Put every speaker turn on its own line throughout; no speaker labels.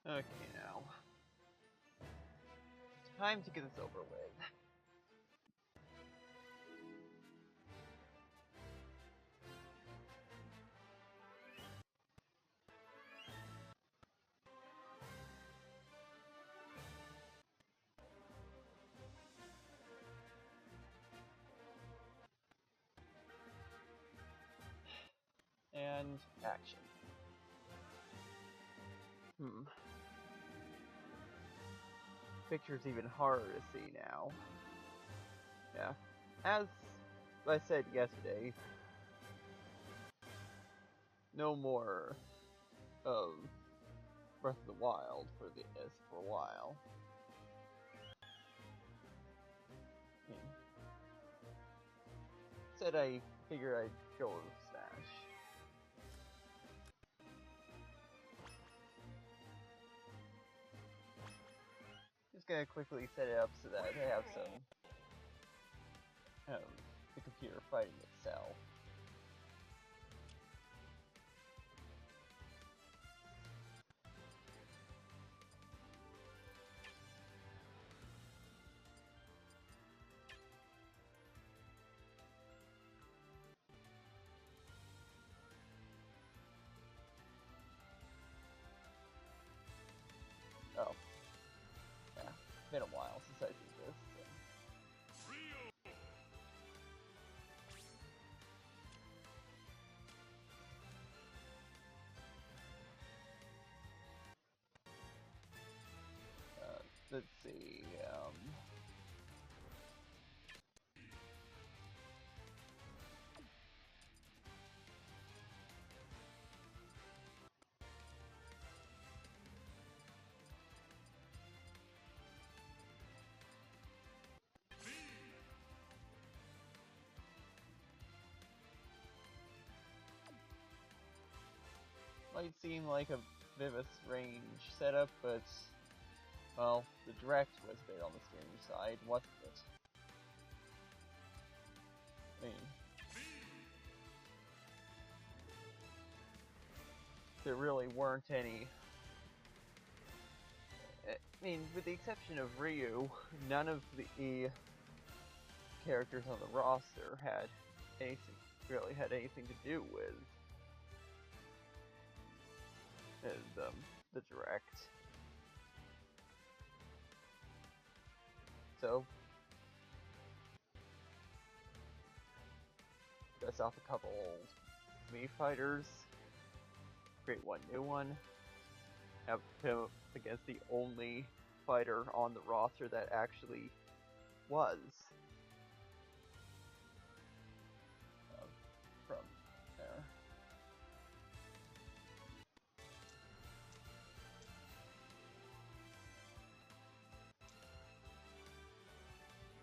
Okay, now. Time to get this over with. And action. Picture's even harder to see now. Yeah. As I said yesterday, no more of Breath of the Wild for a while. Said I figured I'd go with Smash. Just gonna quickly set it up so that I have some the computer fighting itself. Oh. Yeah, been a while since I did this. So. Let's see, might seem like a bit of a strange setup, but, well, the direct was a bit on the strange side, wasn't it? I mean, there really weren't any. I mean, with the exception of Ryu, none of the characters on the roster had anything to do with the direct. So, dust off a couple old Mii fighters, create one new one, have him against the only fighter on the roster that actually was from there.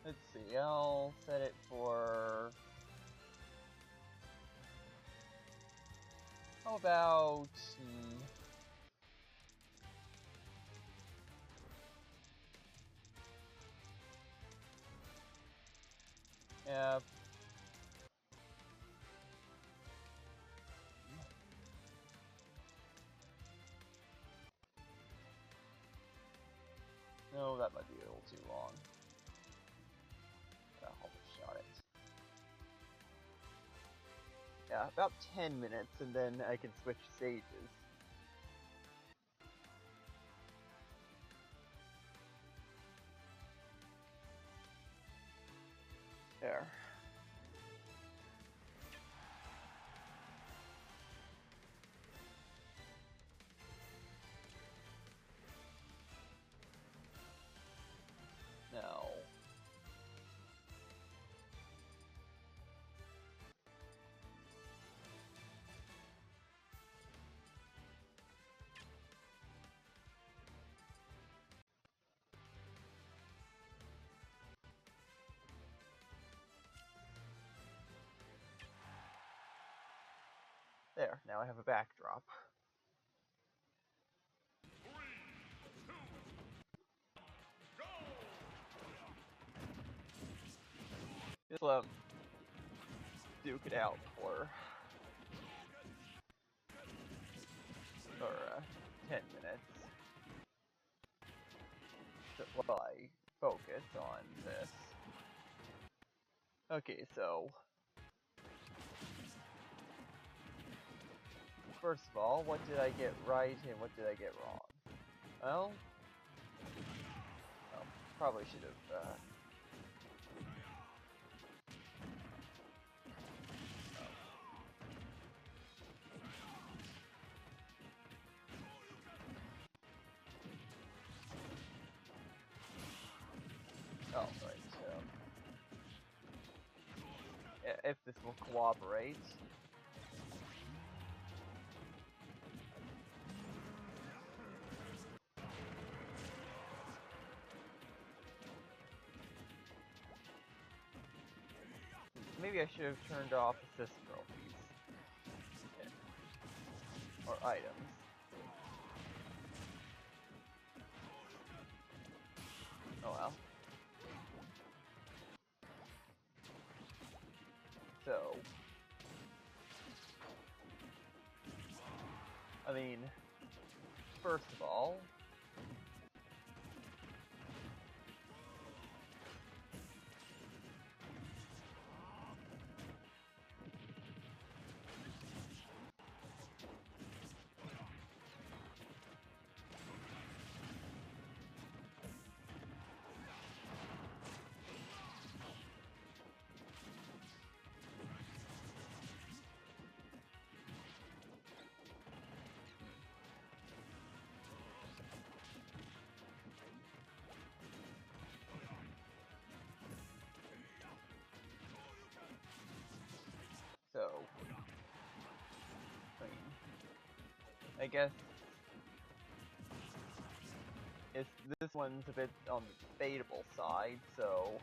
Let's see, I'll set it for... how about... yeah... no, that might be a little too long. I'll just shot it. Yeah, about 10 minutes, and then I can switch stages. There. Now... there, now I have a backdrop.
3, 2, go!
Just let him duke it out for 10 minutes. while I focus on this. Okay, so first of all, what did I get right and what did I get wrong? Well, probably should have. Oh, right. If this will cooperate. Maybe I should have turned off assist trophies. Okay. Or items. Oh well. So, I mean, first of all, I mean, I guess this one's a bit on the debatable side, so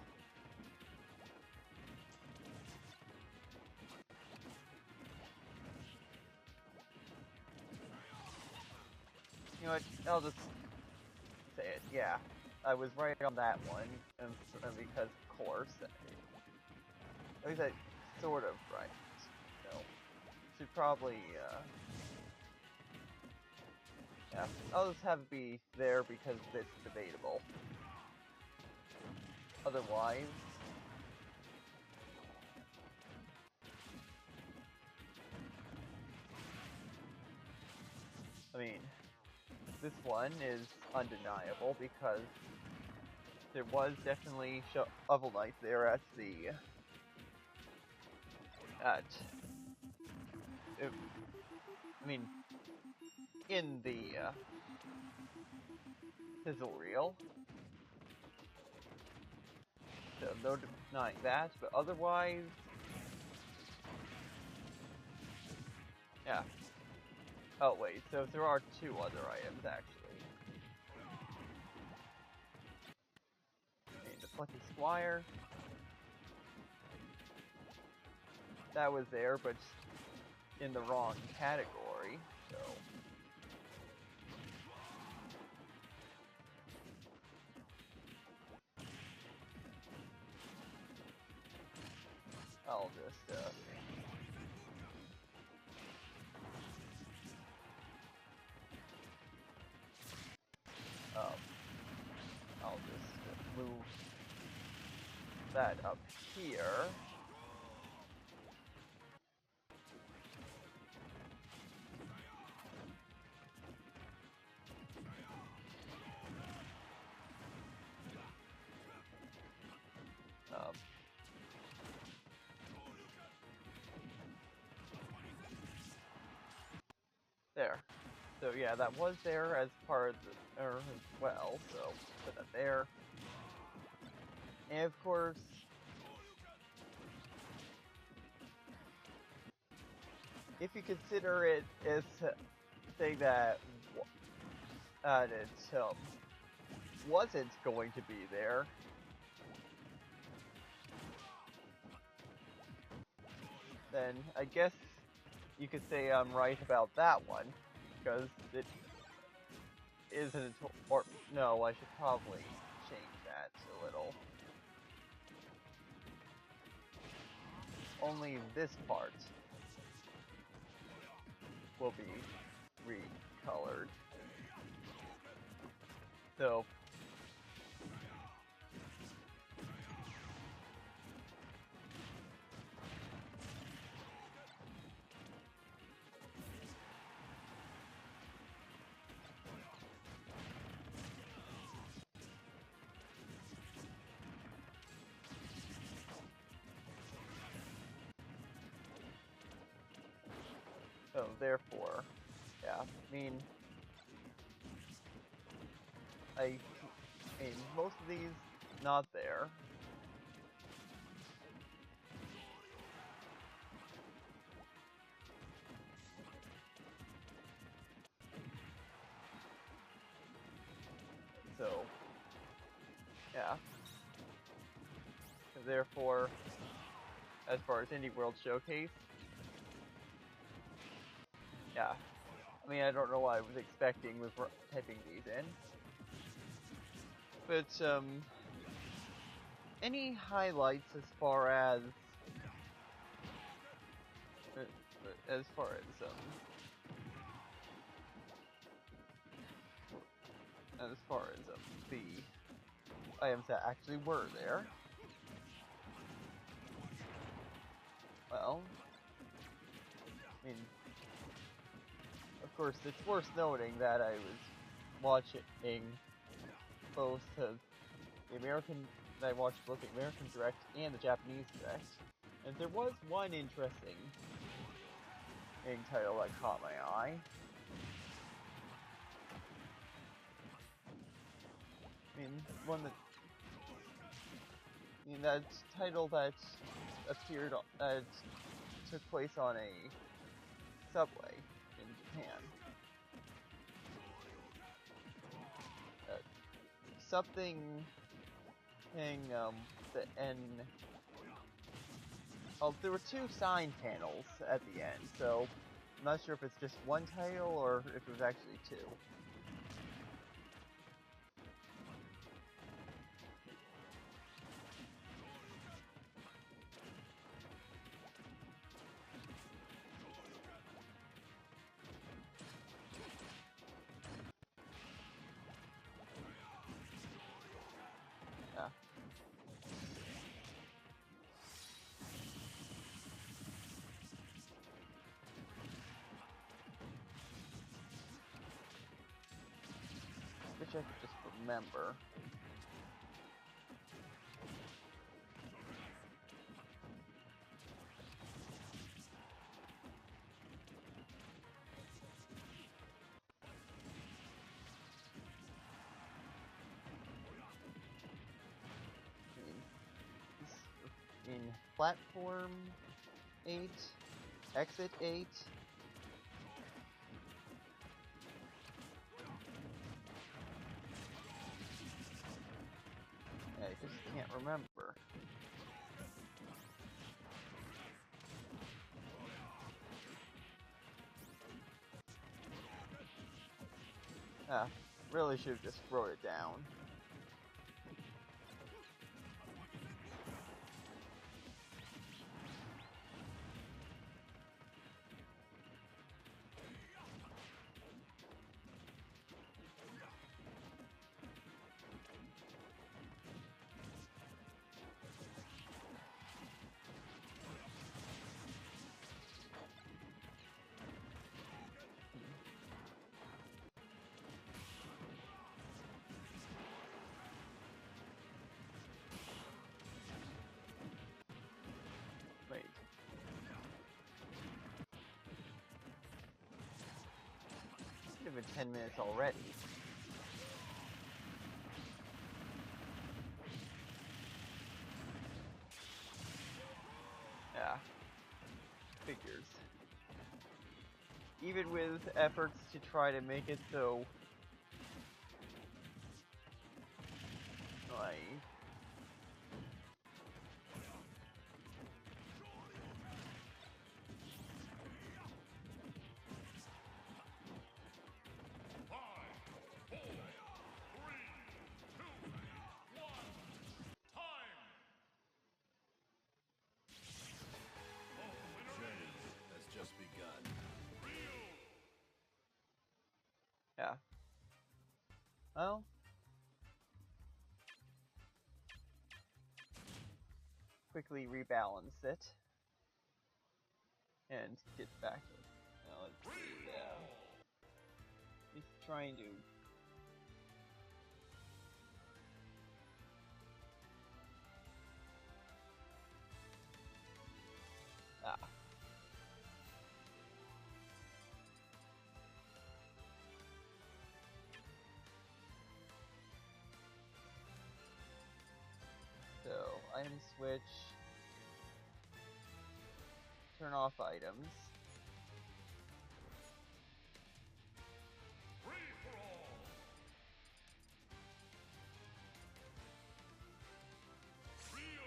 you know what? I'll just say it. Yeah, I was right on that one, and because of course, at least I sort of right. You know, should probably yeah, I'll just have it be there because it's debatable. Otherwise, I mean, this one is undeniable because there was definitely Shovel Knight there at the I mean, in the sizzle reel. So no denying that, but otherwise, yeah. Oh wait, so there are two other items actually. Okay, the Plucky Squire. That was there, but in the wrong category, so. I'll just, I'll just move that up here. There. So yeah, that was there as part of the, as well, so put that there. And of course, if you consider it as saying that it wasn't going to be there, then I guess you could say I'm right about that one, because it isn't, or no, I should probably change that a little. Only this part will be recolored. So, So therefore, yeah, I mean, most of these not there. So, yeah. Therefore, as far as Indie World Showcase, yeah. I mean, I don't know what I was expecting with typing these in. But, any highlights as far as as far as the items that actually were there? Well, I mean, of course, it's worth noting that I was watching both the American, that I watched both the American Direct and the Japanese Direct, and there was one interesting title that caught my eye. I mean, that title that appeared, that took place on a subway in Japan. Something saying, the N... Oh, there were 2 sign panels at the end, so I'm not sure if it's just one title or if it was actually 2. Yeah. Which I could just remember. In Platform 8, Exit 8. I just can't remember. Really should have just wrote it down. Wait. Should have been 10 minutes already. Yeah. Figures. Even with efforts to try to make it so like yeah. Well, quickly rebalance it and get back. Let's see. He's trying to. Ah. Item switch. Turn off items.
Free for all. Rio.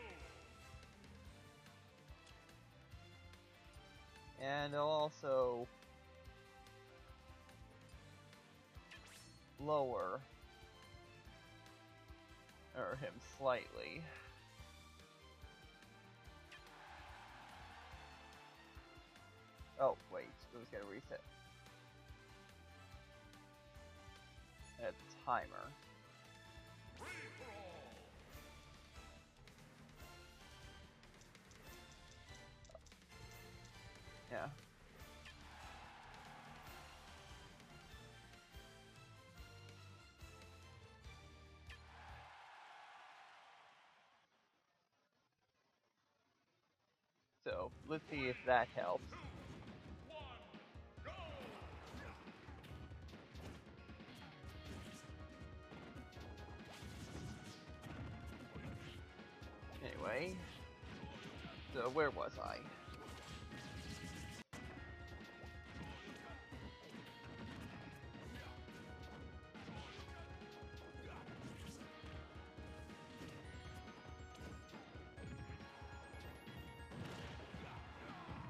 And I'll also lower him slightly. Oh, wait, it was gonna reset. At the timer.
Free for all.
Yeah. So, let's see if that helps.
2, 1, go!
Anyway, so where was I?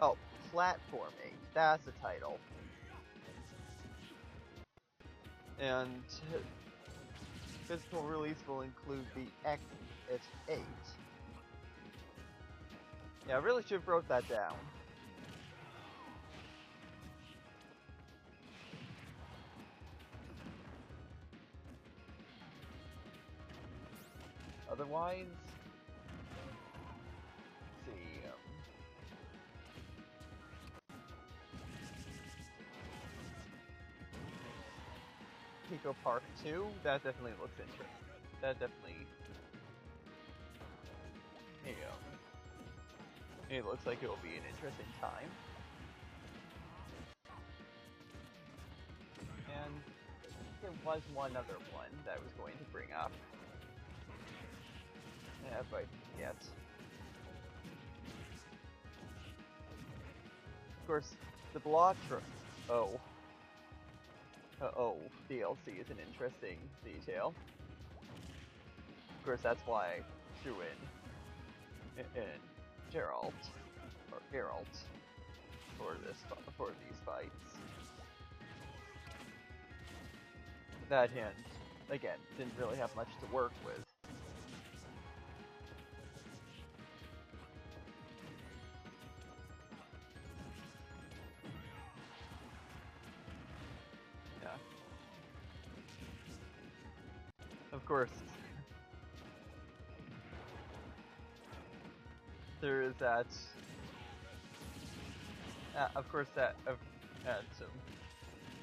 Oh, platforming. That's the title. And physical release will include the X8. Yeah, I really should have wrote that down. Otherwise, let's see. Pico Park 2, that definitely looks interesting. That definitely, it looks like it will be an interesting time. And there was one other one that I was going to bring up. Yeah, but I forget. Of course, the Blottra. Oh. DLC is an interesting detail. Of course, that's why I threw in Geralt or Geralt for these fights. That hint, again, didn't really have much to work with. Yeah. Of course, there is that. Of course,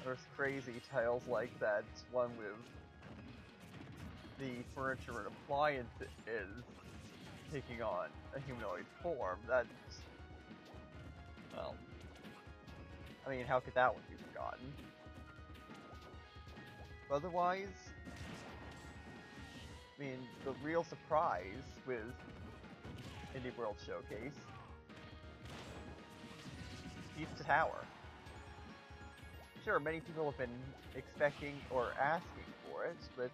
there's crazy titles like that one with the furniture and appliance is taking on a humanoid form. That's, well, I mean, how could that one be forgotten? Otherwise, I mean, the real surprise with Indie World Showcase, Thief Tower. Sure, many people have been expecting or asking for it, but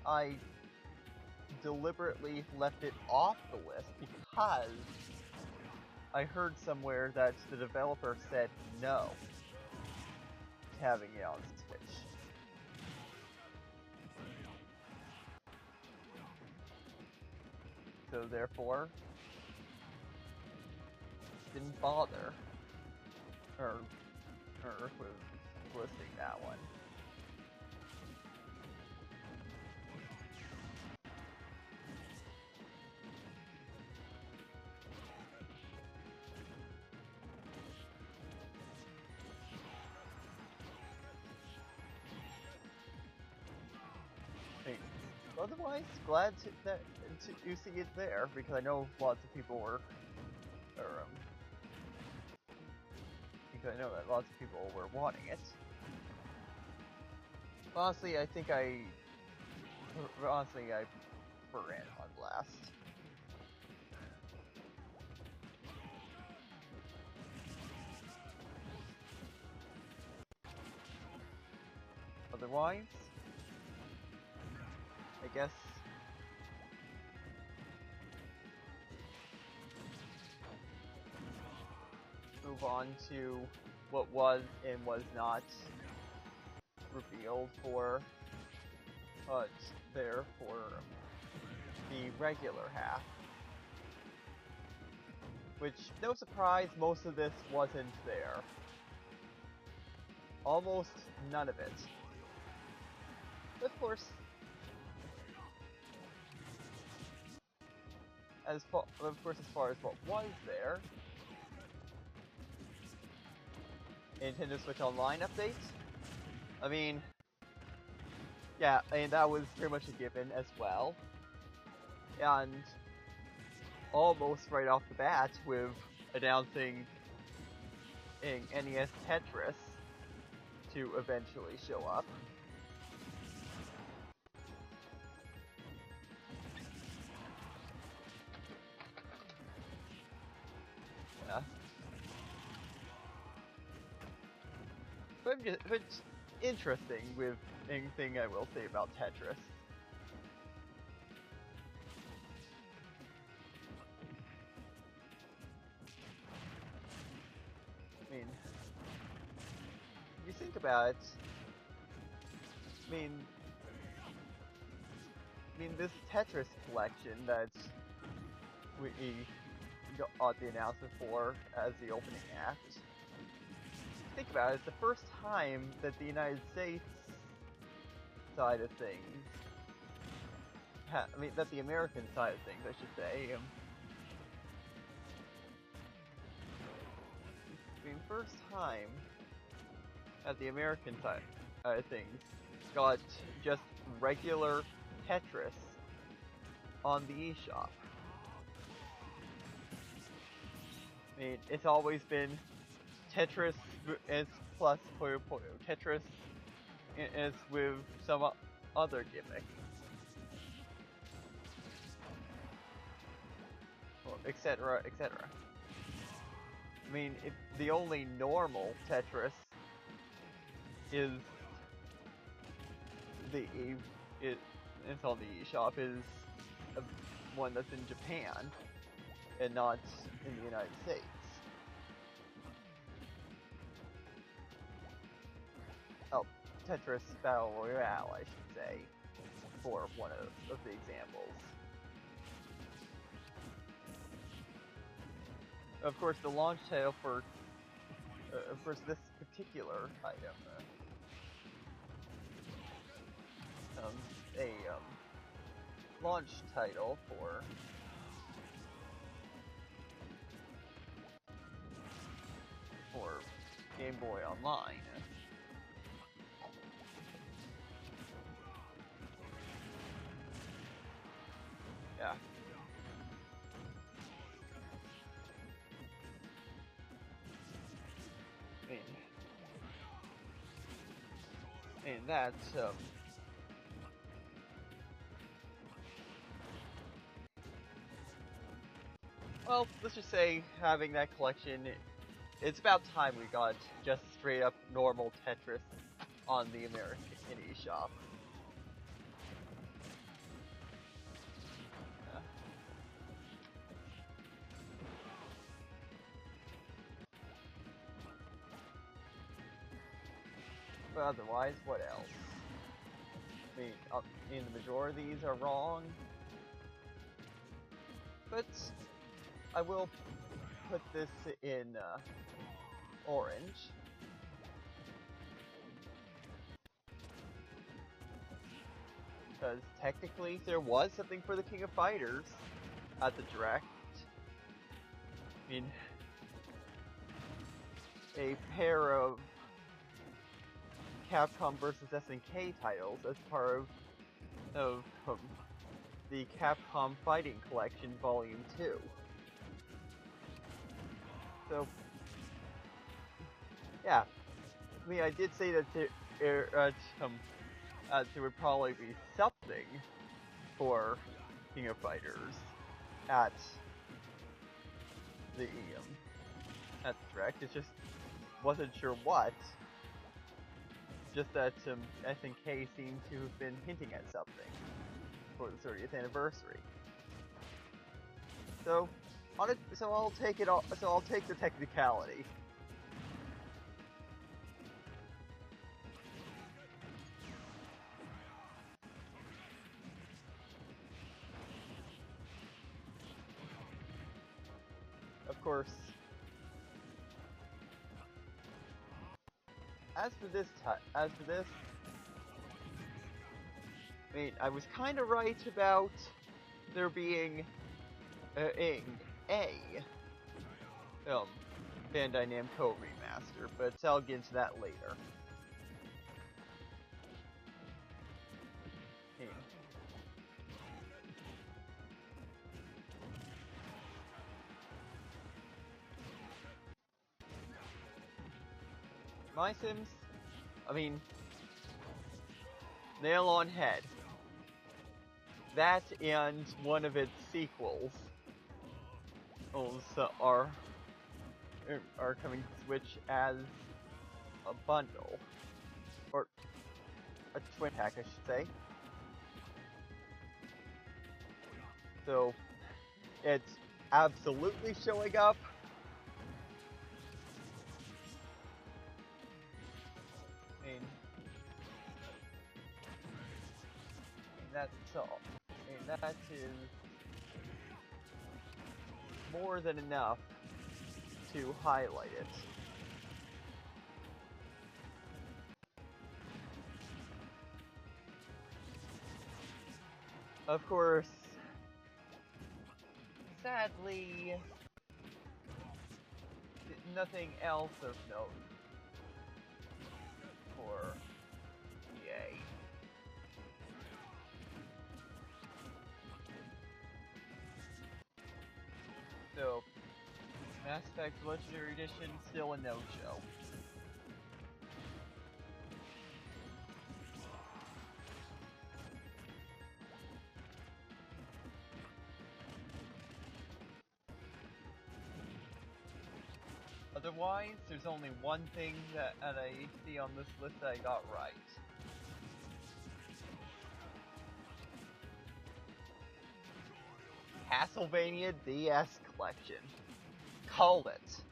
I deliberately left it off the list because I heard somewhere that the developer said no to having it on Switch. So therefore, didn't bother with listing that one. Otherwise, glad that you see it there, because I know lots of people were, because I know that lots of people were wanting it. Honestly, I put Ran on blast. otherwise, I guess move on to what was and was not revealed for there for the regular half. Which, no surprise, most of this wasn't there. Almost none of it. But of course, as far as what was there, Nintendo Switch Online update. I mean, yeah, and that was pretty much a given as well. And almost right off the bat with announcing NES Tetris to eventually show up. Yeah. But interesting with anything I will say about Tetris. I mean, if you think about it, I mean, this Tetris collection that we got the announcement for as the opening act. Think about it, it's the first time that the United States side of things, that the American side of things, I should say, first time that the American side of things got just regular Tetris on the eShop. I mean, it's always been Tetris is plus Puyo Puyo. Tetris is with some other gimmick. Etc., etc. I mean, the only normal Tetris is it's on the eShop is one that's in Japan and not in the United States. Oh, Tetris Battle Royale, I should say, for one of the examples. Of course, the launch title for, of course, this particular item, launch title for Game Boy Online. Yeah. And that's, well, let's just say having that collection, it's about time we got just straight up normal Tetris on the American eShop. But otherwise, what else? I mean, the majority of these are wrong. But I will put this in orange. Because technically there was something for the King of Fighters at the Direct. I mean, a pair of Capcom vs. SNK titles as part of the Capcom Fighting Collection Volume 2. So, yeah. I mean, I did say that there would probably be something for King of Fighters at the at the Direct. It just wasn't sure what. just that SNK seemed to have been hinting at something for the 30th anniversary. So, I'll take it all. So I'll take the technicality. Of course, as for this, I mean, I was kind of right about there being a Bandai Namco remaster, but I'll get into that later. My Sims, I mean, nail on head. That and one of its sequels also are coming to Switch as a bundle, or a twin pack, I should say. So it's absolutely showing up. I mean, that's all. I mean, that is more than enough to highlight it. Of course, sadly, nothing else of note for EA. So, Mass Effect Legendary Edition still a no-show. Otherwise, there's only one thing that I see on this list that I got right. Castlevania DS Collection. Called it.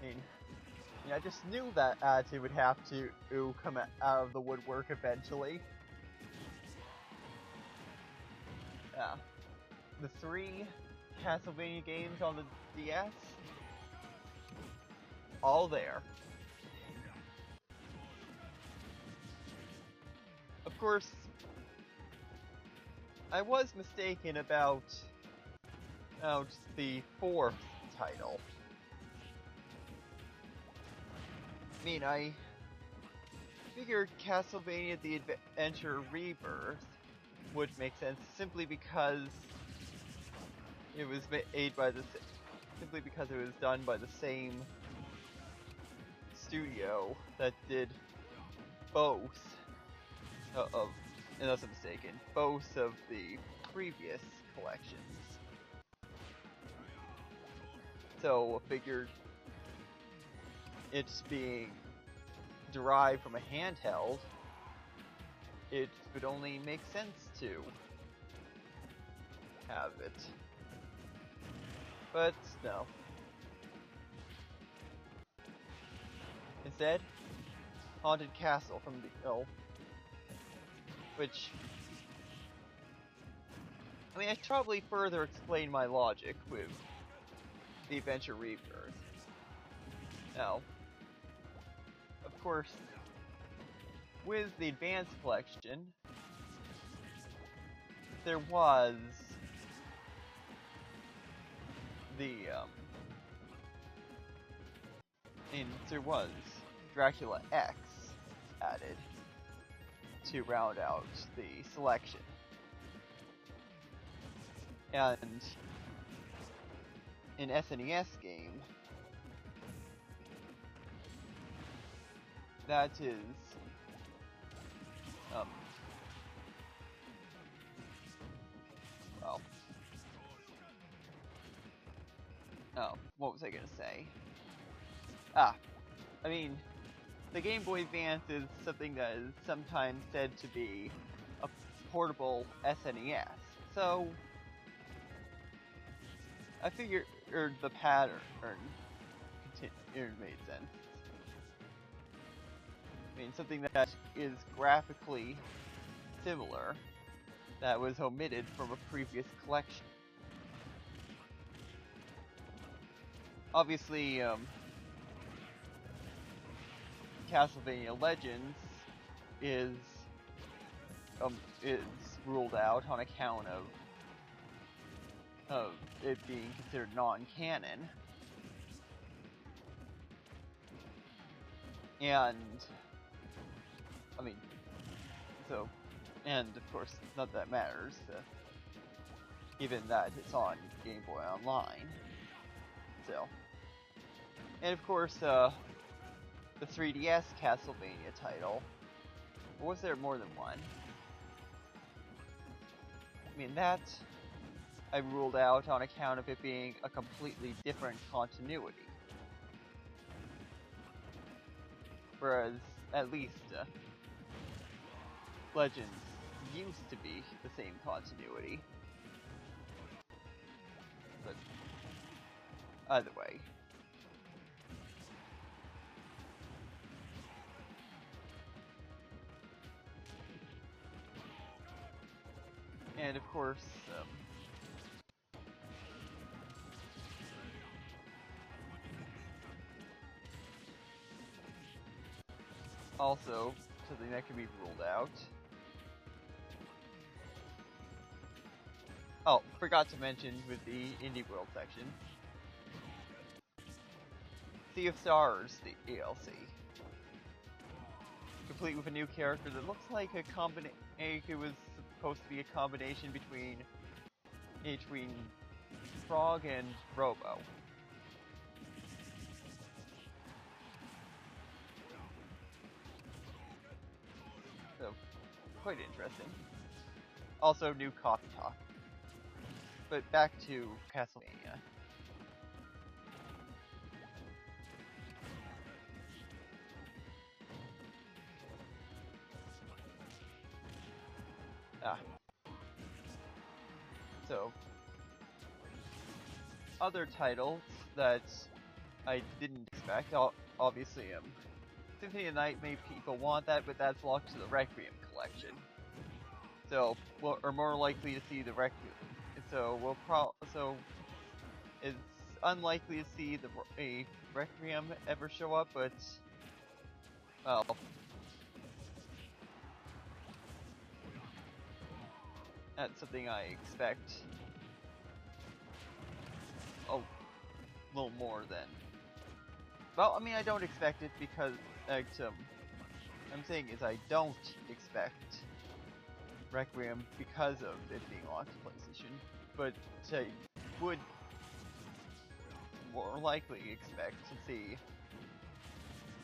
I mean, I just knew that it would have to come out of the woodwork eventually. Yeah. The 3 Castlevania games on the DS, all there. Of course, I was mistaken about the 4th title. I mean, I figured Castlevania The Adventure Rebirth would make sense simply because it was made by simply because it was done by the same studio that did both of, unless I'm mistaken, both of the previous collections. So I figured it's being derived from a handheld, it would only make sense to have it. But no. Instead, Haunted Castle from the which, I mean, I should probably further explain my logic with The Adventure Rebirth. Now, of course, with the Advanced Collection, there was there was Dracula X added to round out the selection. And an SNES game that is well, Oh, what was I gonna say? Ah, I mean, the Game Boy Advance is something that is sometimes said to be a portable SNES. So, I figured the pattern made sense. I mean, something that is graphically similar that was omitted from a previous collection. Obviously, Castlevania Legends is ruled out on account of it being considered non-canon. And I mean, so, and of course, not that matters, given that it's on Game Boy Online. So, and of course, the 3DS Castlevania title. Or was there more than one? I mean, that I ruled out on account of it being a completely different continuity. Whereas, at least, Legends used to be the same continuity. But, either way. And of course, also, something that can be ruled out. Oh, forgot to mention with the Indie World section. Sea of Stars, the DLC. Complete with a new character that looks like it was supposed to be a combination between Frog and Robo. So, quite interesting. Also, new Coffee Talk. But back to Castlevania. So, other titles that I didn't expect, obviously, Symphony of the Night made people want that, but that's locked to the Requiem collection. So, we're more likely to see the Requiem. So, it's unlikely to see a Requiem ever show up, but, well, that's something I expect a little more than. Well, I mean, I don't expect it because, I'm saying is I don't expect Requiem because of it being locked to PlayStation, but I would more likely expect to see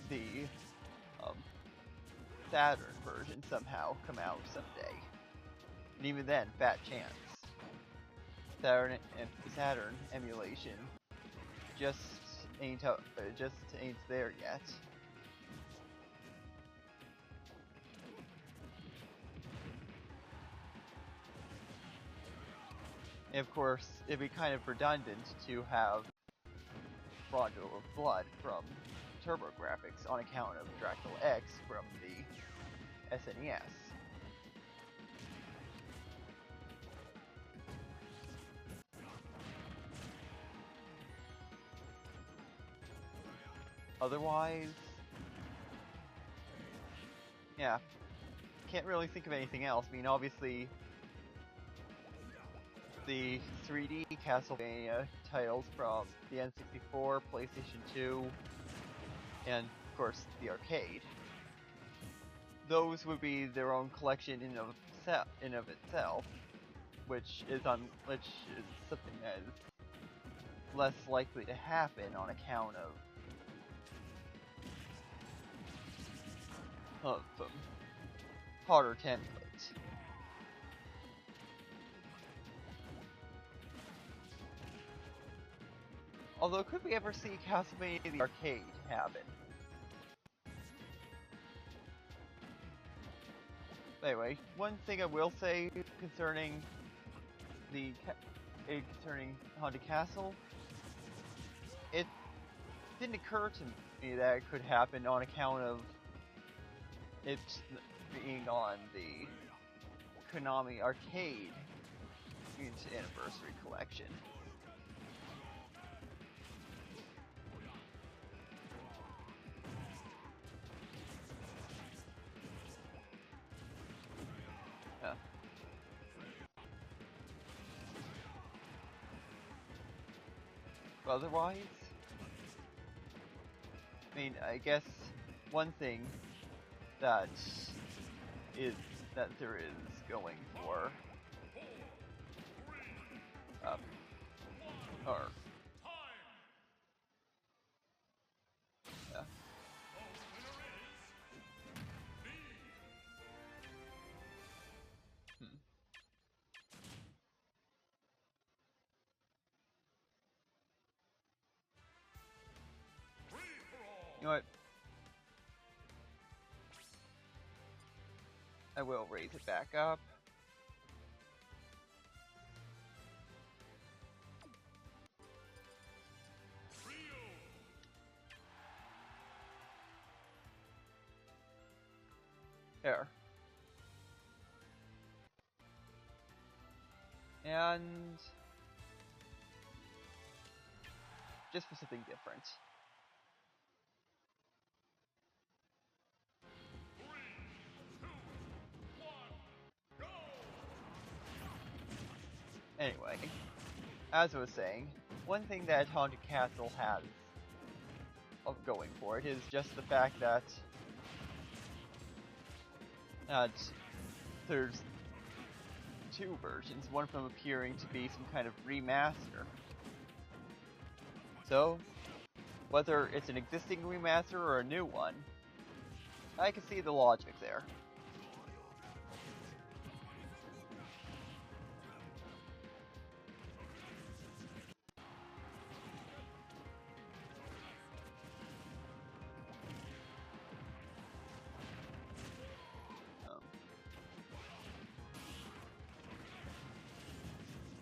the Saturn version somehow come out someday. And even then, fat chance. Saturn emulation just ain't there yet. And of course, it'd be kind of redundant to have Rondo of Blood from TurboGrafx on account of Dracula X from the SNES. Otherwise, yeah, can't really think of anything else. I mean, obviously, the 3D Castlevania titles from the N64, PlayStation 2, and of course the arcade. Those would be their own collection in of itself, which is something that is less likely to happen on account of harder templates. Although, could we ever see Castlevania the Arcade happen? Anyway, one thing I will say concerning concerning Haunted Castle, it didn't occur to me that it could happen on account of it being on the Konami Arcade Anniversary Collection. Otherwise, I mean, I guess one thing that there is going for or you know what? I will raise it back up. There. And just for something different. Anyway, as I was saying, one thing that Haunted Castle has going for it is just the fact that there's two versions, one of them appearing to be some kind of remaster. So, whether it's an existing remaster or a new one, I can see the logic there.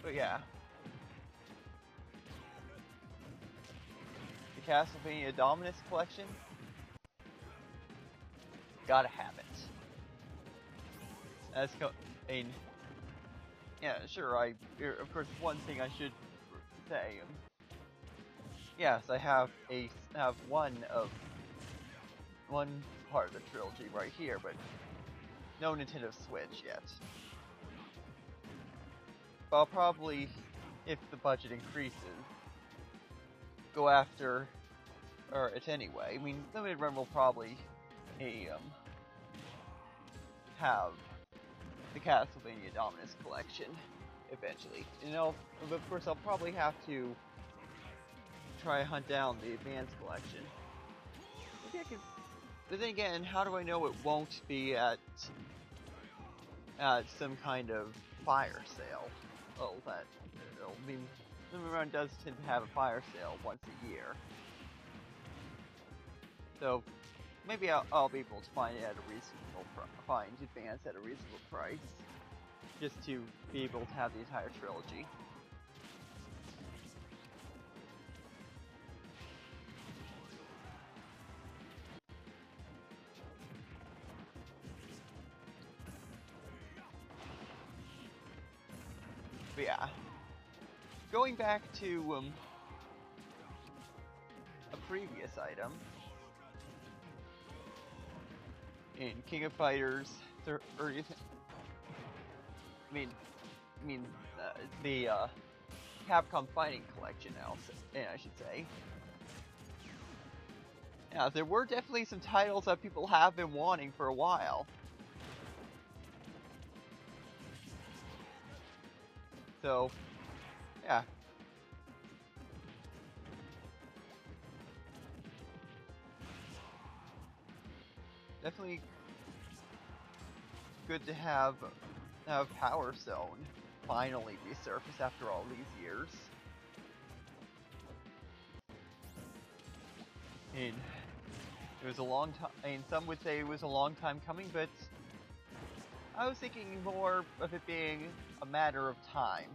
But yeah. The Castlevania Dominus Collection, gotta have it. Yeah, sure, of course, one thing I should say, yes, I have one part of the trilogy right here, but no Nintendo Switch yet. But I'll probably, if the budget increases, go after it anyway. I mean, Limited Run will probably have the Castlevania Dominus Collection eventually. You know, of course, I'll probably have to try to hunt down the Advanced Collection. Maybe I could, but then again, how do I know it won't be at some kind of fire sale? Oh, I mean, Limited Run does tend to have a fire sale once a year. So, maybe I'll be able to find it at a reasonable find Advance at a reasonable price, just to be able to have the entire trilogy. But yeah, going back to a previous item. In King of Fighters, the Capcom Fighting Collection, I should say. Yeah, there were definitely some titles that people have been wanting for a while. So, yeah. Definitely good to have Power Stone finally resurface after all these years. mean, it was a long time. I mean, some would say it was a long time coming, but I was thinking more of it being a matter of time.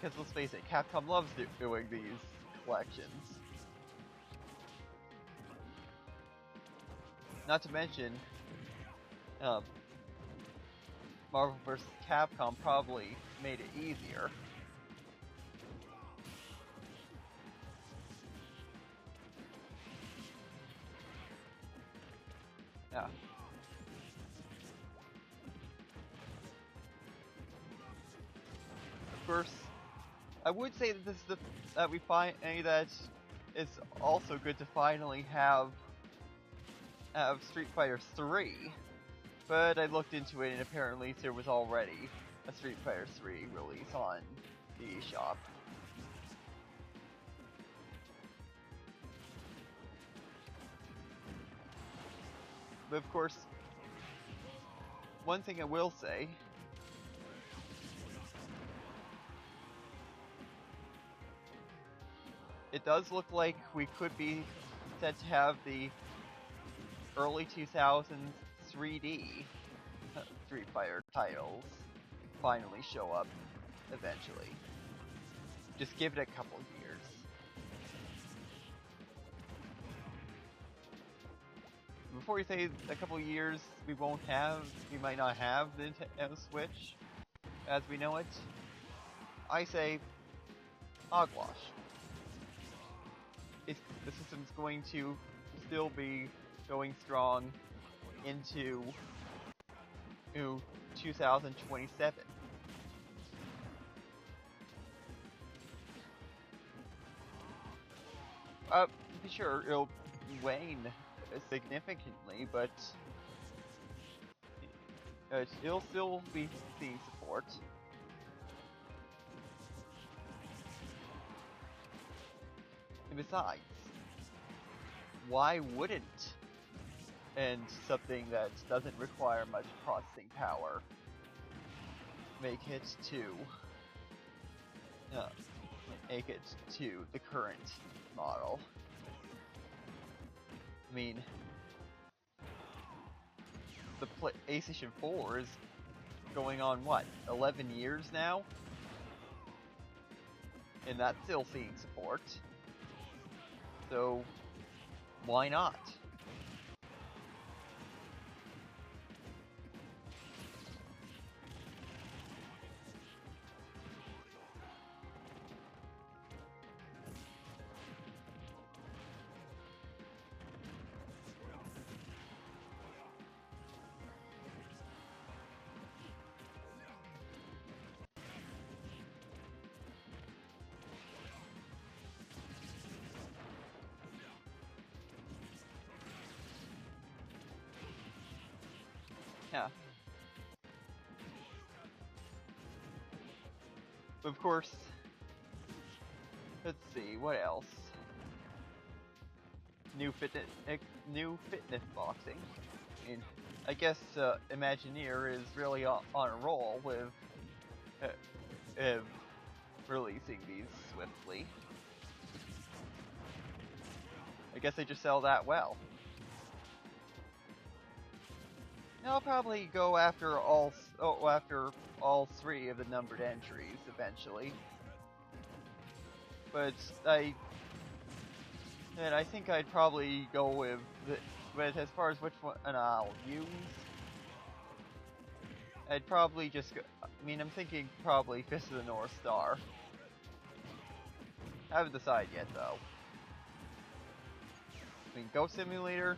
Because let's face it, Capcom loves doing these collections. Not to mention, Marvel vs. Capcom probably made it easier. Yeah. Of course, I would say that this is that we find that it's also good to finally have Street Fighter 3, but I looked into it and apparently there was already a Street Fighter 3 release on the eShop. But of course, one thing I will say, it does look like we could be set to have the early 2000s 3D Street Fighter titles finally show up eventually. Just give it a couple years. Before you say a couple years, we might not have the Nintendo Switch as we know it, I say hogwash. The system's going to still be going strong into 2027. Sure, it'll wane significantly, but it'll still be seeing support. And besides, why wouldn't something that doesn't require much processing power make it to the current model? I mean, the PlayStation 4 is going on what, 11 years now? And that's still seeing support. So, why not? Yeah. Of course, let's see, what else? New fitness boxing. I mean, I guess Imagineer is really on a roll with releasing these swiftly. I guess they just sell that well. I'll probably go after all three of the numbered entries eventually. But I think I'd probably go with but as far as which one I'll use, I'd probably just go, I mean, I'm thinking probably Fist of the North Star. I haven't decided yet though. I mean, Ghost Simulator,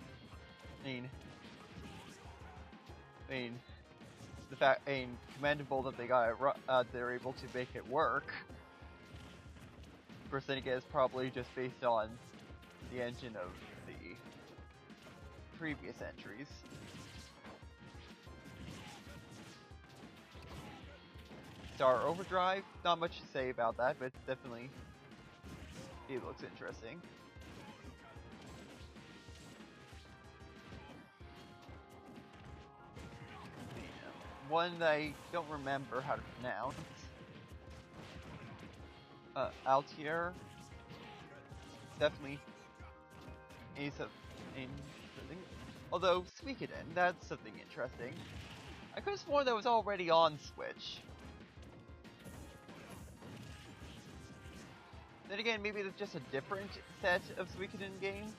commendable that they're able to make it work. Of course, then again, it's probably just based on the engine of the previous entries. Star Overdrive, not much to say about that, but definitely it looks interesting. One that I don't remember how to pronounce. Altier. definitely is interesting. Although, Suikoden, that's something interesting. I could have sworn that was already on Switch. Then again, maybe it's just a different set of Suikoden games.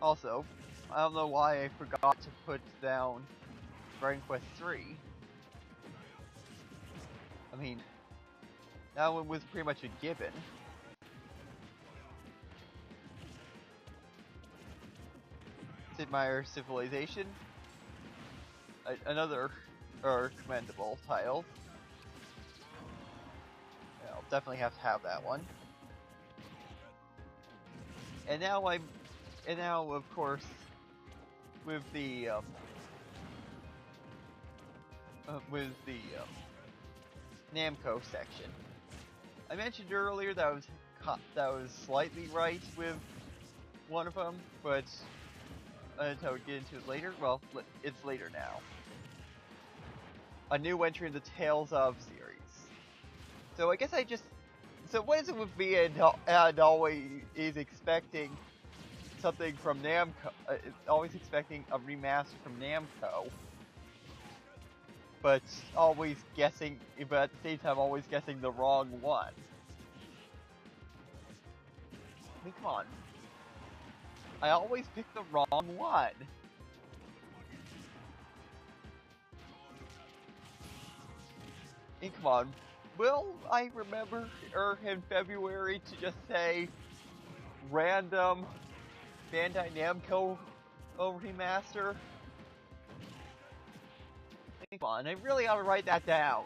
Also, I don't know why I forgot to put down Dragon Quest III. I mean, that one was pretty much a given. Sid Meier's Civilization, another commendable title. Yeah, I'll definitely have to have that one. And now of course, with the Namco section. I mentioned earlier that I was slightly right with one of them, but I would get into it later. Well, it's later now. A new entry in the Tales of series. So I guess so what is it with me and always expecting something from Namco? Always expecting a remaster from Namco, but at the same time always guessing the wrong one. I mean, come on. I always pick the wrong one. I mean, come on. Will I remember in February to just say random Bandai Namco remaster? I mean, come on, I really ought to write that down.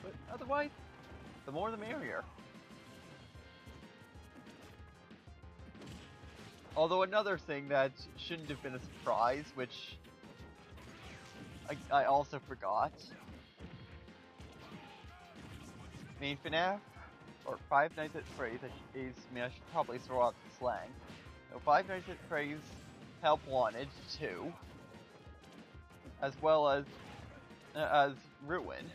But otherwise, the more the merrier. Although another thing that shouldn't have been a surprise, which I also forgot. I mean, FNAF, or Five Nights at Freddy's, I mean, I should probably throw out the slang. So Five Nights at Freddy's Help Wanted 2, as well as Ruin.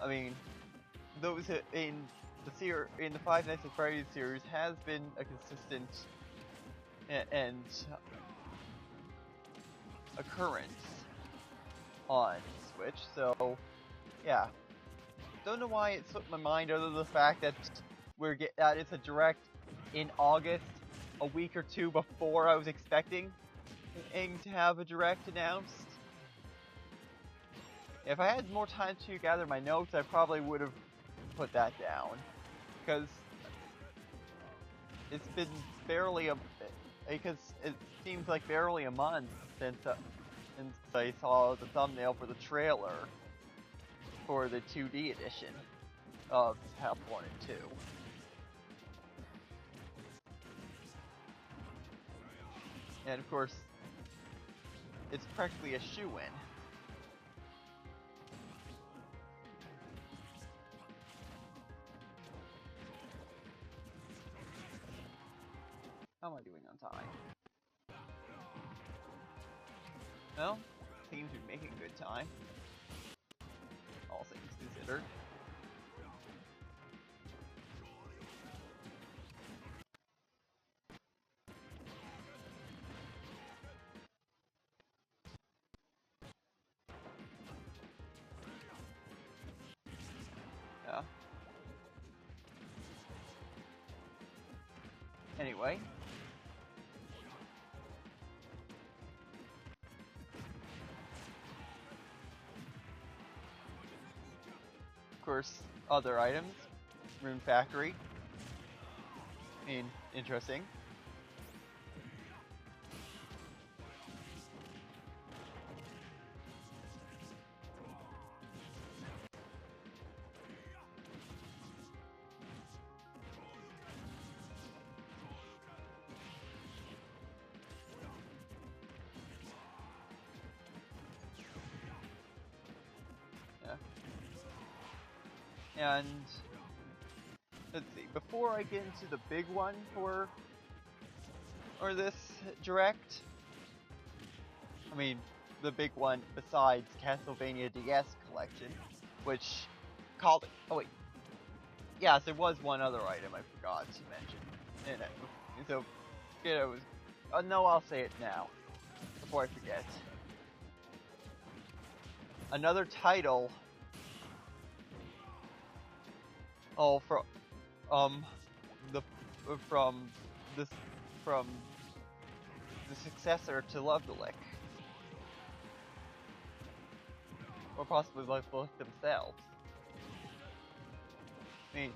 I mean, those in the Five Nights at Freddy's series has been a consistent and occurrence on Switch, so yeah. Don't know why it slipped my mind, other than the fact that it's a direct in August, a week or two before I was expecting to have a direct announced. If I had more time to gather my notes, I probably would have put that down, because it's been because it seems like barely a month since I saw the thumbnail for the trailer for the 2D edition of Half 1 and 2. And of course, it's practically a shoo-in. How am I doing on time? Well, seems to be making good time. All things considered. Yeah. Anyway. Of course, other items. Rune Factory. I mean, interesting. And let's see, before I get into the big one for or this direct. I mean, the big one besides Castlevania DS collection, which called. Oh wait, yes, there was one other item I forgot to mention. And so, you know, no, I'll say it now before I forget. Another title. Oh, the from this from the successor to Love the Lick, or possibly Love the Lick themselves. I mean,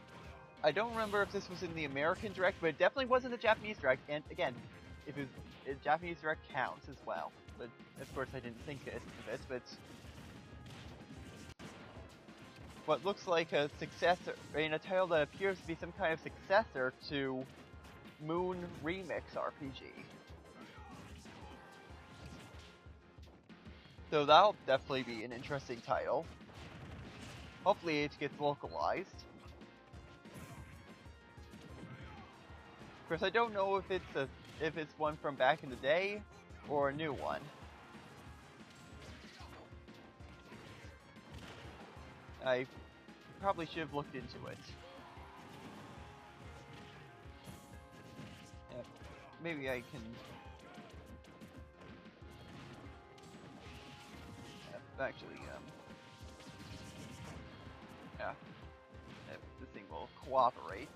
I don't remember if this was in the American Direct, but it definitely was in the Japanese Direct. And again, if it was, Japanese Direct counts as well. But of course, I didn't think of it. But what looks like a successor, in a title that appears to be some kind of successor to Moon Remix RPG. So that'll definitely be an interesting title. Hopefully it gets localized. Of course, I don't know if it's one from back in the day or a new one. I probably should have looked into it. Yeah, maybe I can. Actually, yeah, this thing will cooperate.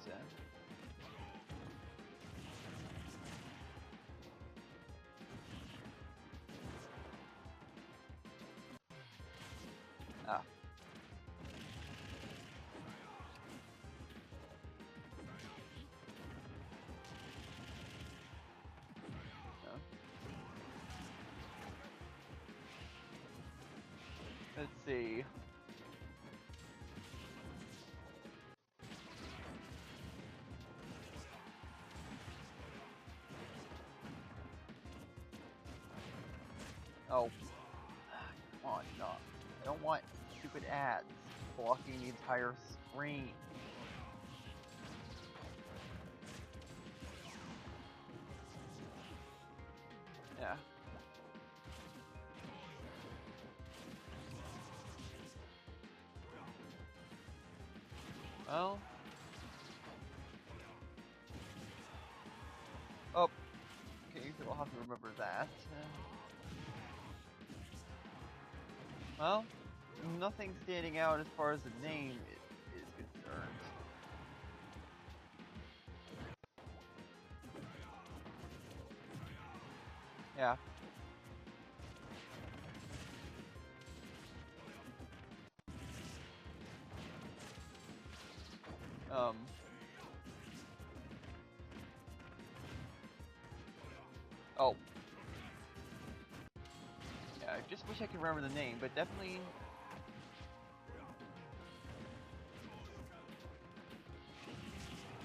Ah. Let's see. Oh, come on, no. I don't want stupid ads blocking the entire screen. Yeah. Well. Oh. Okay, so I'll have to remember that. Well, nothing standing out as far as the name is concerned. Yeah. Oh. Yeah, I just wish I could remember the name, but definitely.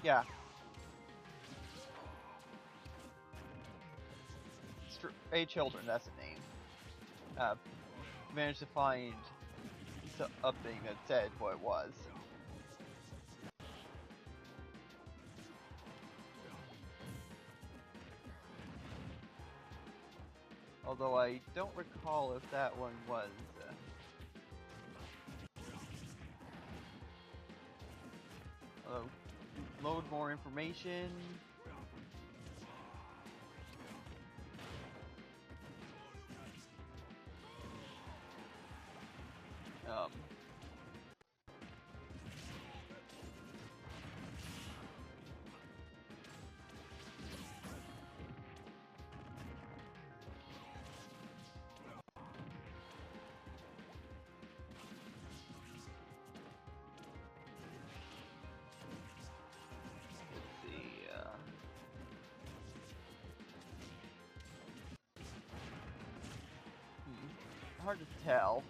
Yeah. Stray Children, that's the name. Managed to find something that said what it was. Although I don't recall if that one was. Load more information. Hard to tell.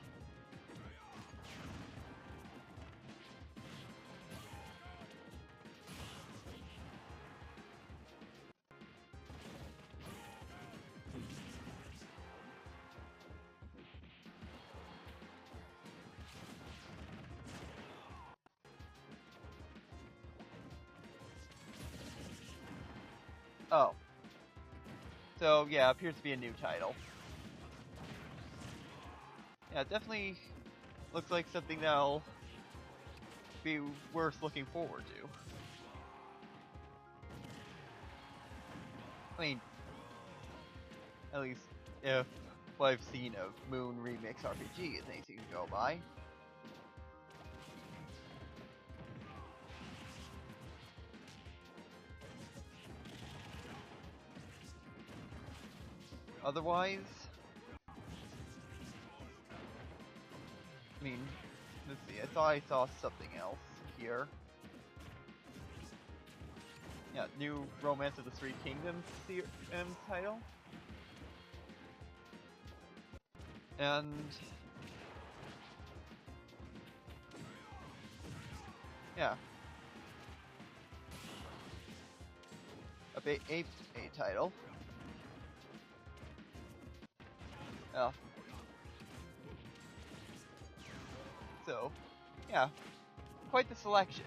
Oh. So yeah, appears to be a new title. Yeah, definitely looks like something that'll be worth looking forward to. I mean, at least if what I've seen of Moon Remix RPG is anything to go by. Otherwise, I mean, let's see, I thought I saw something else here. Yeah, new Romance of the Three Kingdoms title. And yeah, a title. So, yeah, quite the selection.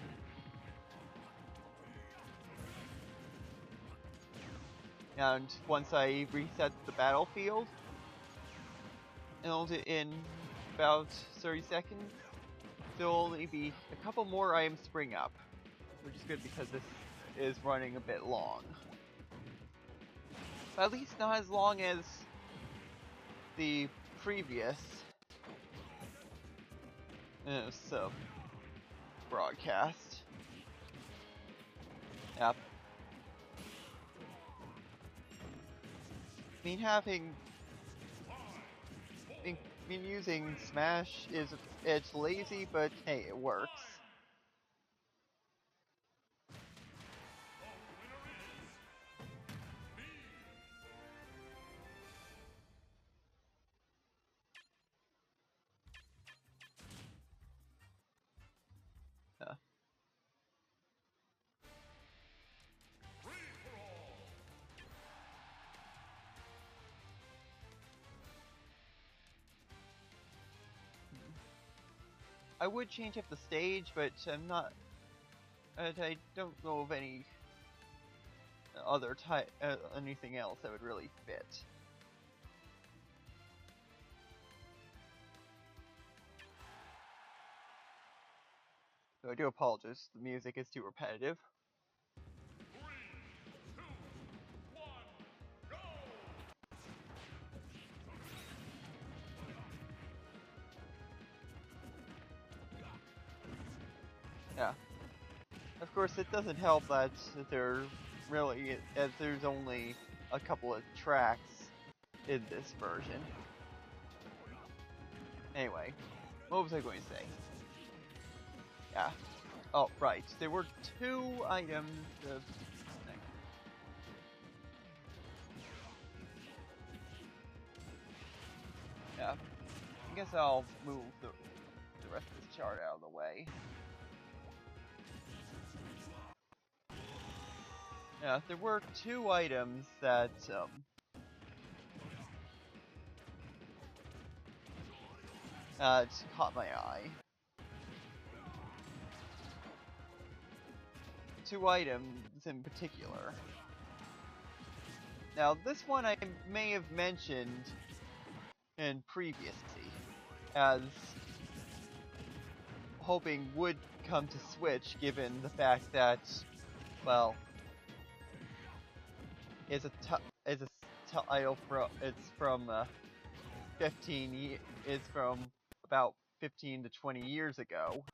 And once I reset the battlefield, in about 30 seconds, there'll only be a couple more items spring up, which is good because this is running a bit long. But at least not as long as the previous broadcast. Yep. I mean using Smash it's lazy, but hey, it works. I would change up the stage, but I'm not. I don't know of any other anything else that would really fit. So I do apologize. The music is too repetitive.
3, 2, 1, go!
Yeah. Of course, it doesn't help that there's only a couple of tracks in this version. Anyway, what was I going to say? Yeah. Oh, right. There were 2 items of... Yeah. I guess I'll move the rest of this chart out of the way. Yeah, there were 2 items that, caught my eye. 2 items in particular. Now, this one I may have mentioned in previously, as hoping would come to Switch, given the fact that, well, it's from 15. It's from about 15 to 20 years ago.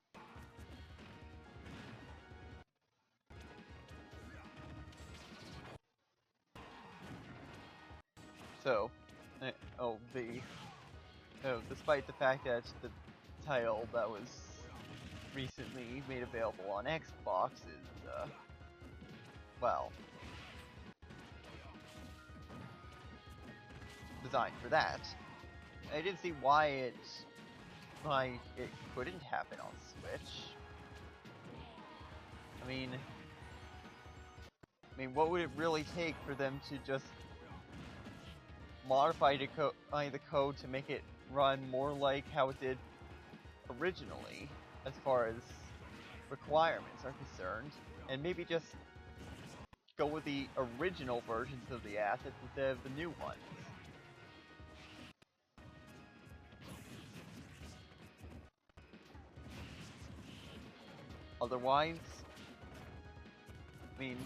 So, despite the fact that the title that was recently made available on Xbox is, well, designed for that, I didn't see why it couldn't happen on Switch. I mean, what would it really take for them to just modify the code to make it run more like how it did originally, as far as requirements are concerned, and maybe just go with the original versions of the assets instead of the new ones. Otherwise, I mean,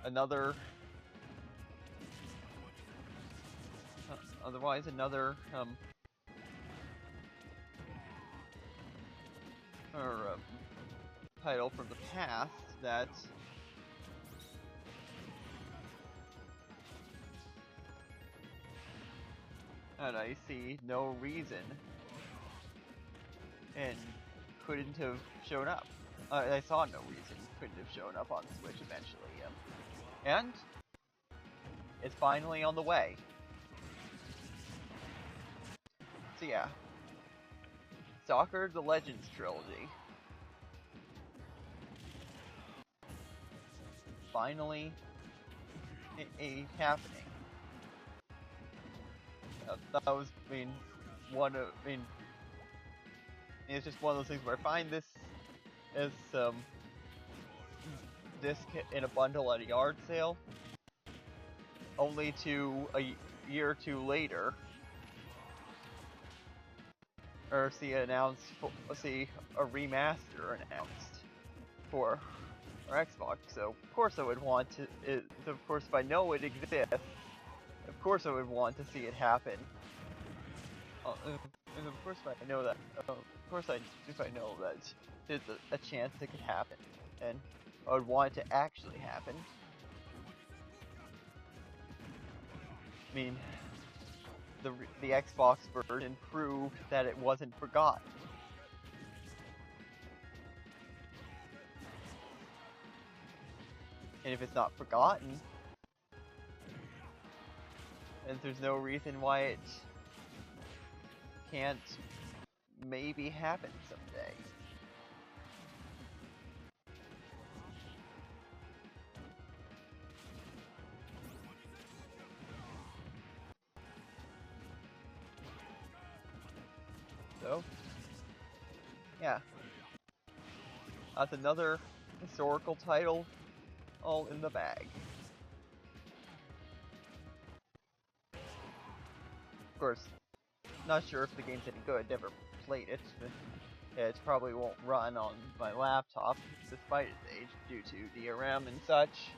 another title from the past that and I see no reason and couldn't have shown up. I saw no reason couldn't have shown up on Switch eventually. And it's finally on the way. So yeah, Soccer the Legends trilogy. Finally happening. That was, it's just one of those things where I find this as disc in a bundle at a yard sale, only to a year or two later, or see a remaster announced for our Xbox. So of course I would want to. Of course, if I know it exists, of course I would want to see it happen. And of course, if I know that, if I know that there's a chance it could happen, and I would want it to actually happen. I mean, the Xbox version proved that it wasn't forgotten. And if it's not forgotten, then there's no reason why it can't maybe happen someday. So, yeah. That's another historical title all in the bag. Of course, not sure if the game's any good, never played it. It probably won't run on my laptop, despite its age, due to DRM and such.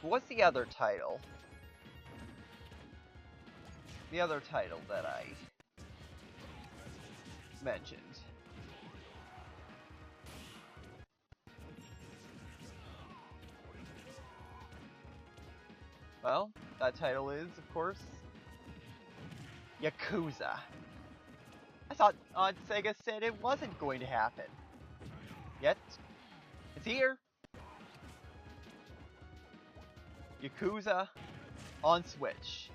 What's the other title? The other title that I mentioned. Well, that title is, of course, Yakuza. I thought Sega said it wasn't going to happen. Yet, it's here. Yakuza on Switch.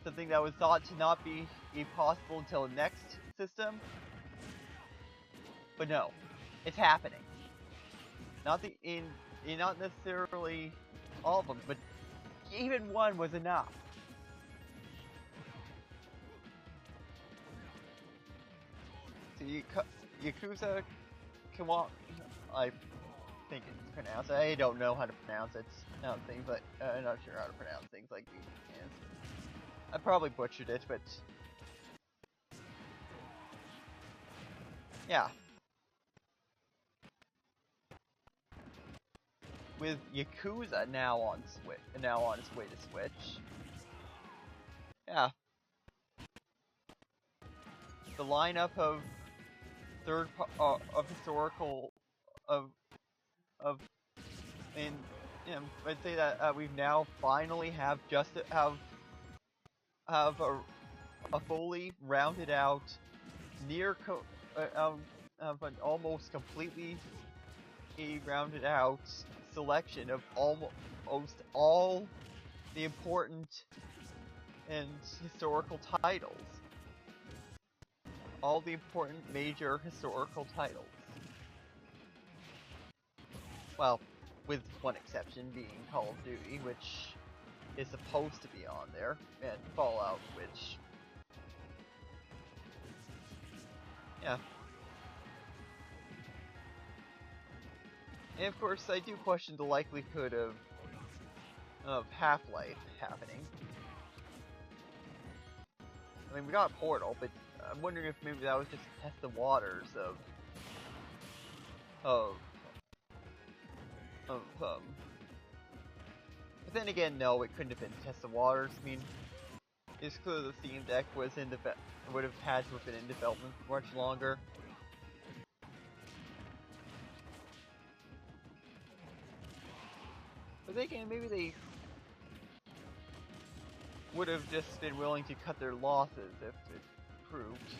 Something that was thought to not be possible until the next system. But no, it's happening. Not necessarily all of them, but even one was enough. So Yakuza Kiwami, I think it's pronounced. I don't know how to pronounce it. But I'm not sure how to pronounce things like these. I probably butchered it, but yeah. With Yakuza now on its way to Switch. Yeah. The lineup of I'd say that we've now finally have a fully rounded out, an almost completely rounded out selection of almost all the important and historical titles. All the important major historical titles. Well, with one exception being Call of Duty, which is supposed to be on there, and Fallout, which... yeah. And of course, I do question the likelihood of Half-Life happening. I mean, we got Portal, but I'm wondering if maybe that was just to test the waters of But then again, no, it couldn't have been test the waters. I mean, it's clear the Steam Deck was would have had to have been in development for much longer. But then again, maybe they would have just been willing to cut their losses if it proved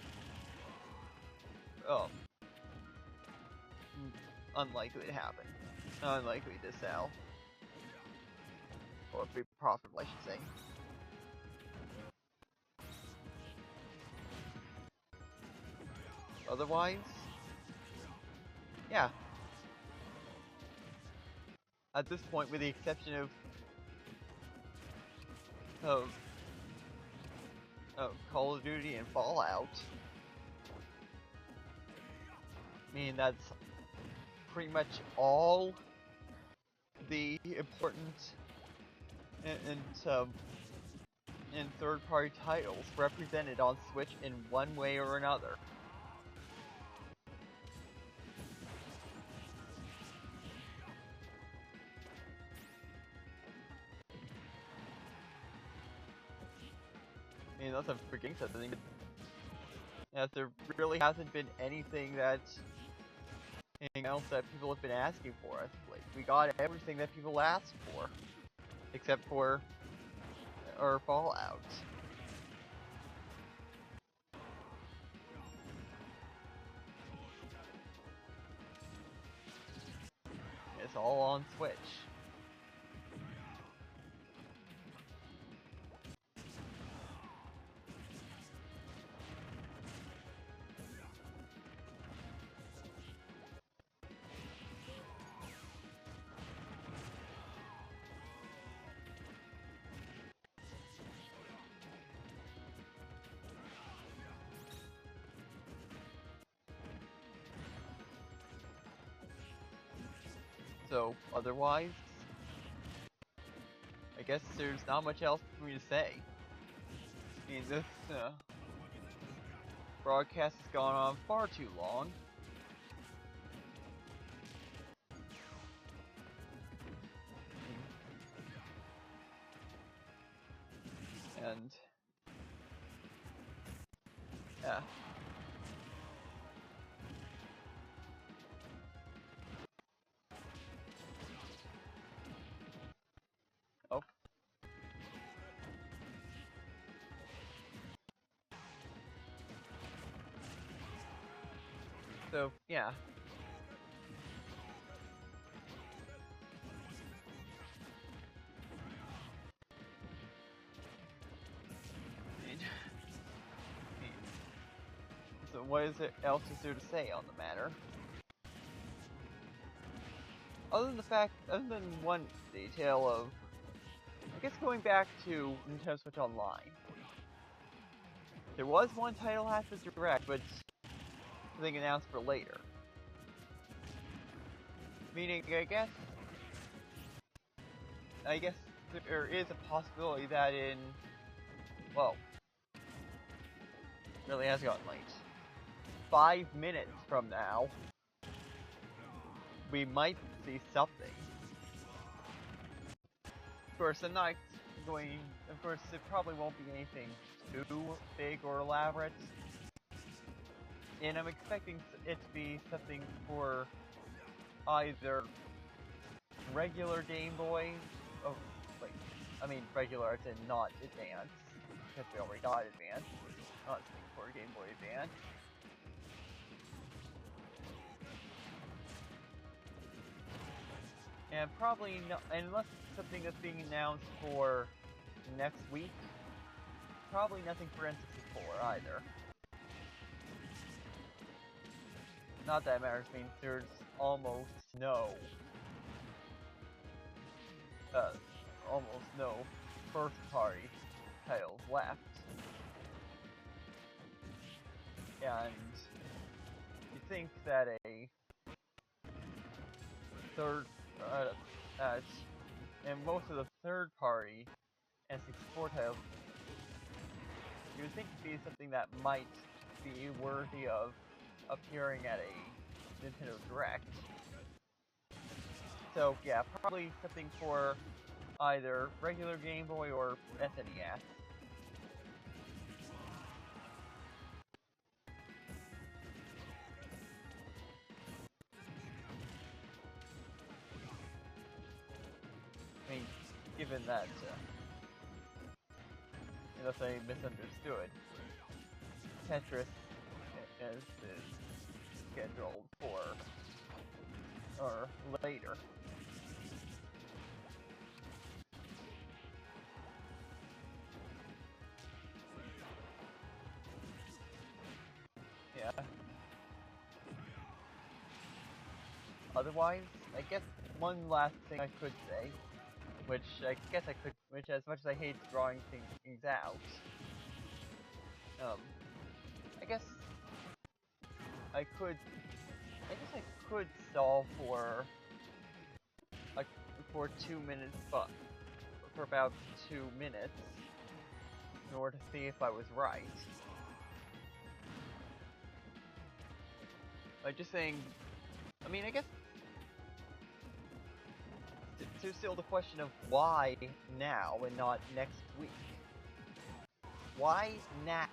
unlikely to happen. Unlikely to sell. Or be profitable, I should say. Otherwise, yeah. At this point, with the exception of Call of Duty and Fallout, I mean, that's pretty much all the important and third-party titles represented on Switch in one way or another. I mean, unless I'm forgetting something, that there really hasn't been anything else that people have been asking for us. Like, we got everything that people asked for, except for Fallout. It's all on Switch. So, otherwise, I guess there's not much else for me to say. I mean, this broadcast has gone on far too long. And yeah. Oh. So, yeah. So what else is there to say on the matter? Other than one detail of, I guess going back to Nintendo Switch Online. There was one title after Direct, but something announced for later. Meaning, I guess there is a possibility that well, really has gotten late. 5 minutes from now, we might see something. Of course, I'm not going. Of course, it probably won't be anything too big or elaborate, and I'm expecting it to be something for either regular Game Boy, I mean regular as in not Advance, because we already got Advance, not something for Game Boy Advance. And probably no, unless it's something that's being announced for next week, probably nothing for N64 either. Not that it matters, means there's almost no first party titles left. And you think that third, uh, and most of the third-party N64 titles, you would think would be something that might be worthy of appearing at a Nintendo Direct. So yeah, probably something for either regular Game Boy or SNES. I mean, given that, unless I misunderstood, Tetris is scheduled for or later. Yeah. Otherwise, I guess one last thing I could say, which as much as I hate drawing things out, I guess I could stall for like for 2 minutes, but for about 2 minutes, in order to see if I was right. By just saying, I mean, I guess there's still the question of why now and not next week. Why now?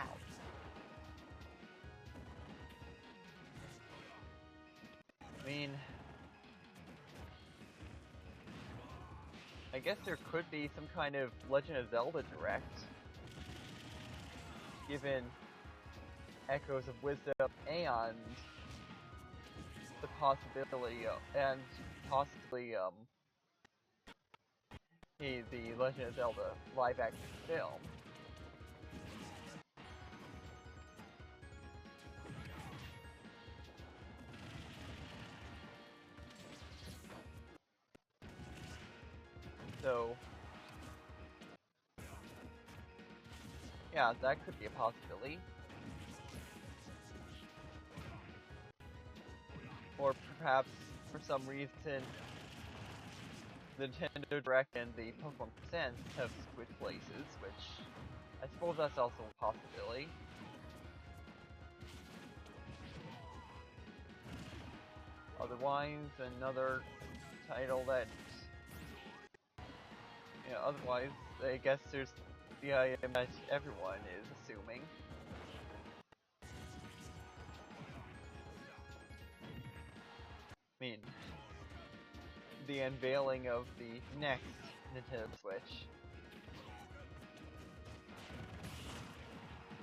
I mean, I guess there could be some kind of Legend of Zelda Direct, given Echoes of Wisdom and the possibility of, and possibly the Legend of Zelda live-action film. So, yeah, that could be a possibility. Or perhaps, for some reason, the Nintendo Direct and the Pokemon Presents have switched places, which I suppose that's also a possibility. Otherwise, another title that, otherwise, I guess there's the item that everyone is assuming. I mean, the unveiling of the next Nintendo Switch.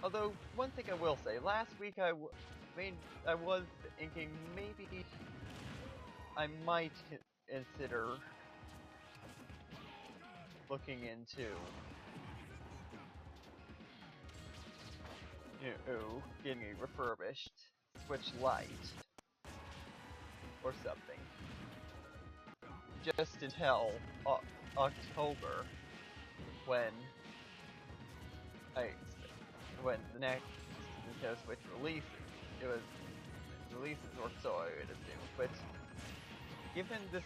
Although, one thing I will say, last week I was thinking maybe I might consider looking into, getting a refurbished Switch Lite or something. Just until October, when the next Nintendo Switch releases. Or so I would assume. But given this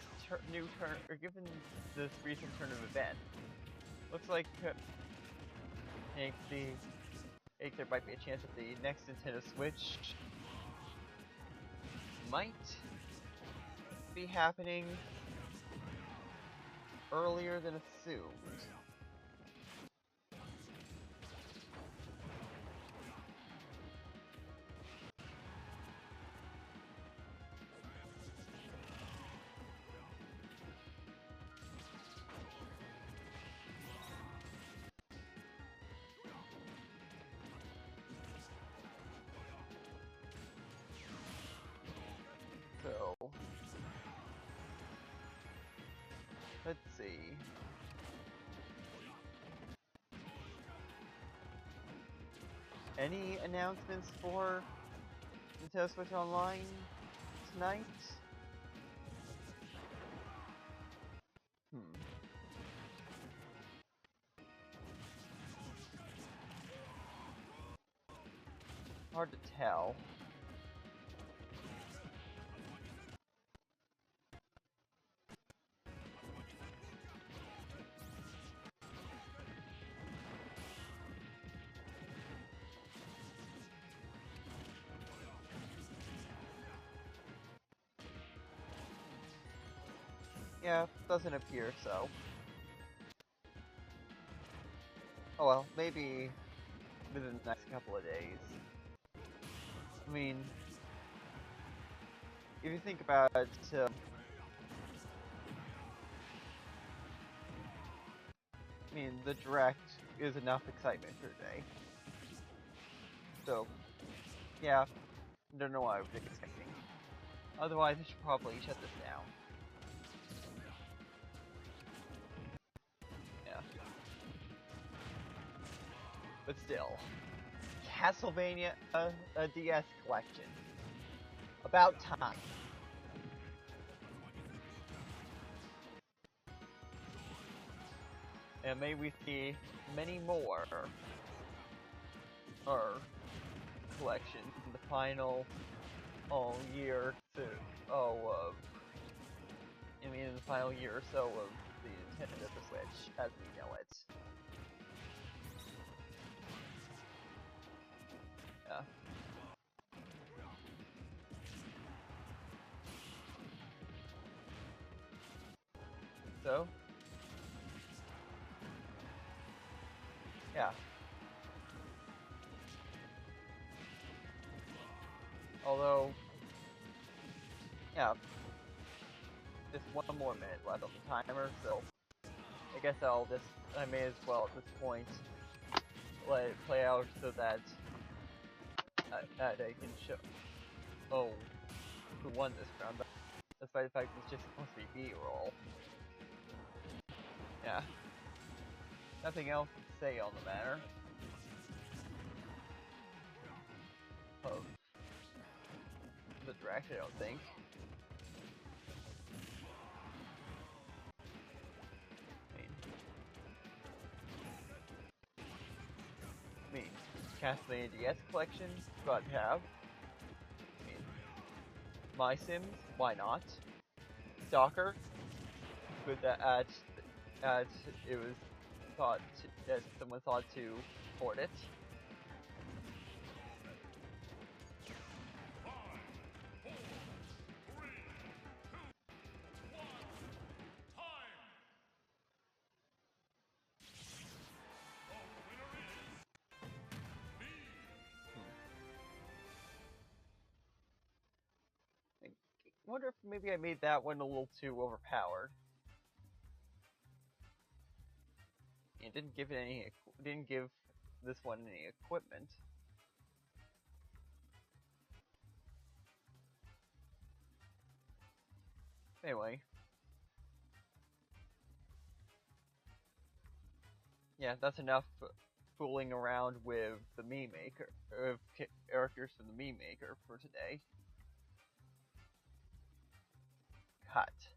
given this recent turn of events, looks like there might be a chance that the next Nintendo Switch might be happening earlier than assumed. So, let's see. Any announcements for Nintendo Switch Online tonight? Hard to tell. Yeah, doesn't appear so. Oh well, maybe within the next couple of days. I mean, if you think about it, I mean, the direct is enough excitement for today. So, yeah, don't know what I was expecting. Otherwise, I should probably shut this down. Yeah. But still, Castlevania a DS collection. About time. And may we see many more collections in the final year to in the final year or so of the Nintendo Switch as we know it. Yeah. So, yeah. Although, yeah, just one more minute left on the timer, so I guess I may as well at this point let it play out so that I can show, who won this round, despite the fact it's just supposed to be B-roll. Yeah. Nothing else to say on the matter of the direct, I don't think. I mean, Castlevania DS collection, got to have. I mean, My Sims, why not? Stalker, good that it was thought that someone thought to port it. I wonder if maybe I made that one a little too overpowered. It didn't give this one any equipment. Anyway. Yeah, that's enough fooling around with the meme maker, characters from the meme maker for today. Cut.